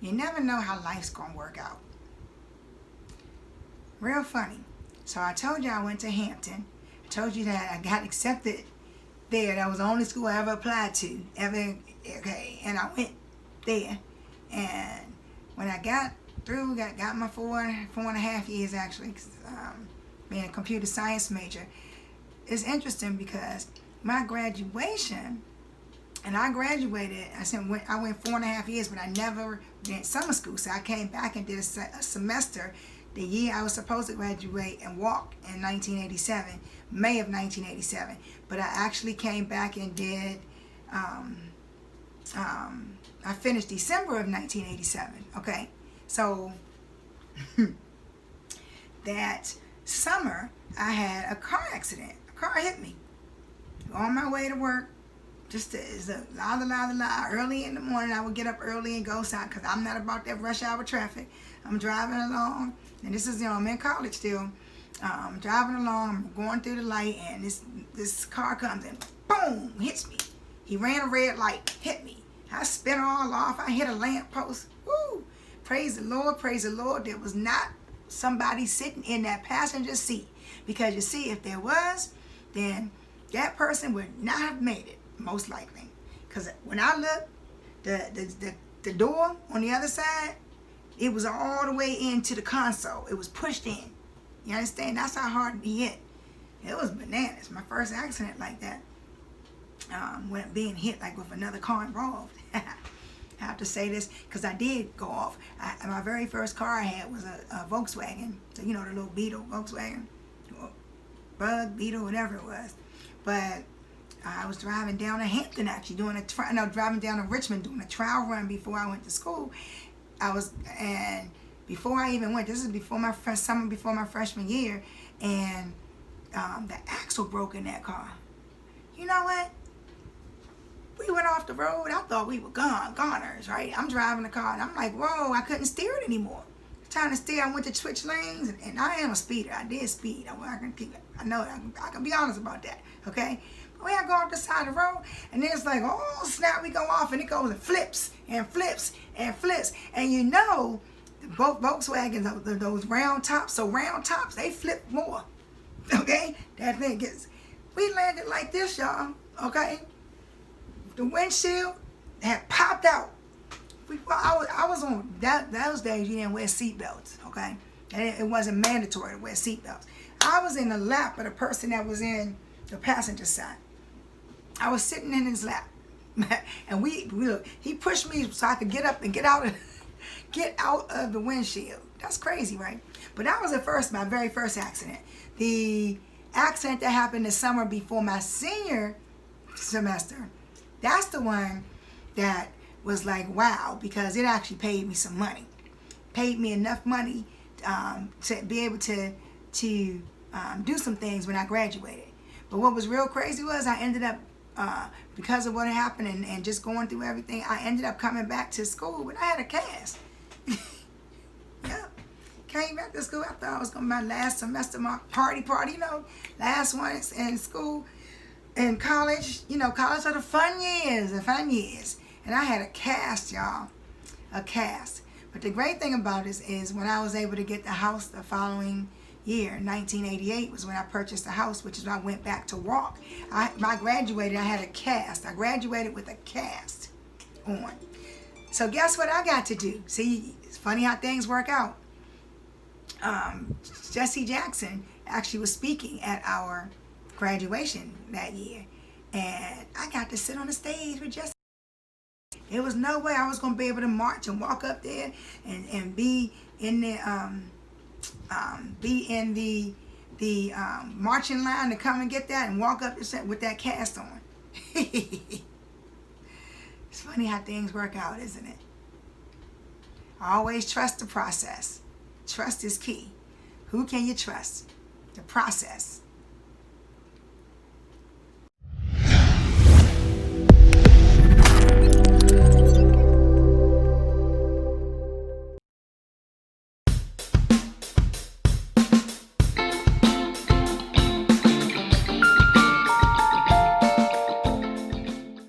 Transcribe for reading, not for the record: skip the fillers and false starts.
you never know how life's going to work out. Real funny. So I told you I went to Hampton. I told you that I got accepted there. That was the only school I ever applied to. Okay, and I went there. And when I got through, got my 4.5 years actually, being a computer science major. It's interesting because my graduation, and I graduated, I went 4.5 years, but I never did summer school. So I came back and did a semester the year I was supposed to graduate and walk in 1987, May of 1987. But I actually came back and did, I finished December of 1987, okay? So that summer, I had a car accident. A car hit me on my way to work. Just early in the morning. I would get up early and go south because I'm not about that rush hour traffic. I'm driving along, and this is, I'm in college still. I'm driving along, I'm going through the light, and this car comes and boom, hits me. He ran a red light, hit me. I spin all off. I hit a lamp post. Woo! Praise the Lord, praise the Lord. There was not somebody sitting in that passenger seat. Because you see, if there was, then that person would not have made it, most likely. Because when I looked, the door on the other side, it was all the way into the console. It was pushed in. You understand? That's how hard he hit. It was bananas. My first accident like that. When being hit like with another car involved. I have to say this because I did go off. My very first car I had was a Volkswagen. So, the little Beetle Volkswagen. Bug, Beetle, whatever it was. But I was driving down to Hampton actually, driving down to Richmond doing a trial run before I went to school. And before I even went, this is before my summer before my freshman year, and the axle broke in that car. You know what? We went off the road. I thought we were goners, right? I'm driving the car, and I'm like, whoa, I couldn't steer it anymore. Trying to steer, I went to switch lanes, and I am a speeder. I did speed. I know I can be honest about that, okay? But we had to go off the side of the road, and then it's like, oh, snap, we go off, and it goes and flips, and flips, and flips. And both Volkswagens, those round tops, they flip more, okay? That thing we landed like this, y'all, okay? The windshield had popped out. I was on those days you didn't wear seatbelts, okay? And it wasn't mandatory to wear seatbelts. I was in the lap of the person that was in the passenger side. I was sitting in his lap, and he pushed me so I could get up and get out of the windshield. That's crazy, right? But that was my very first accident. The accident that happened the summer before my senior semester, that's the one that was like, wow, because it actually paid me some money. Paid me enough money to be able to do some things when I graduated. But what was real crazy was I ended up, because of what happened and just going through everything, I ended up coming back to school, but I had a cast. Yeah. Came back to school. I thought I was going to my last semester, my party, last one in school. In college, college are the fun years. And I had a cast, y'all. A cast. But the great thing about this is when I was able to get the house the following year, 1988, was when I purchased the house, which is when I went back to walk. I graduated, I had a cast. I graduated with a cast on. So guess what I got to do? See, it's funny how things work out. Jesse Jackson actually was speaking at our graduation that year. And I got to sit on the stage with Jesse. There was no way I was going to be able to march and walk up there and be in the marching line to come and get that and walk up the set with that cast on. It's funny how things work out, isn't it? Always trust the process. Trust is key. Who can you trust? The process.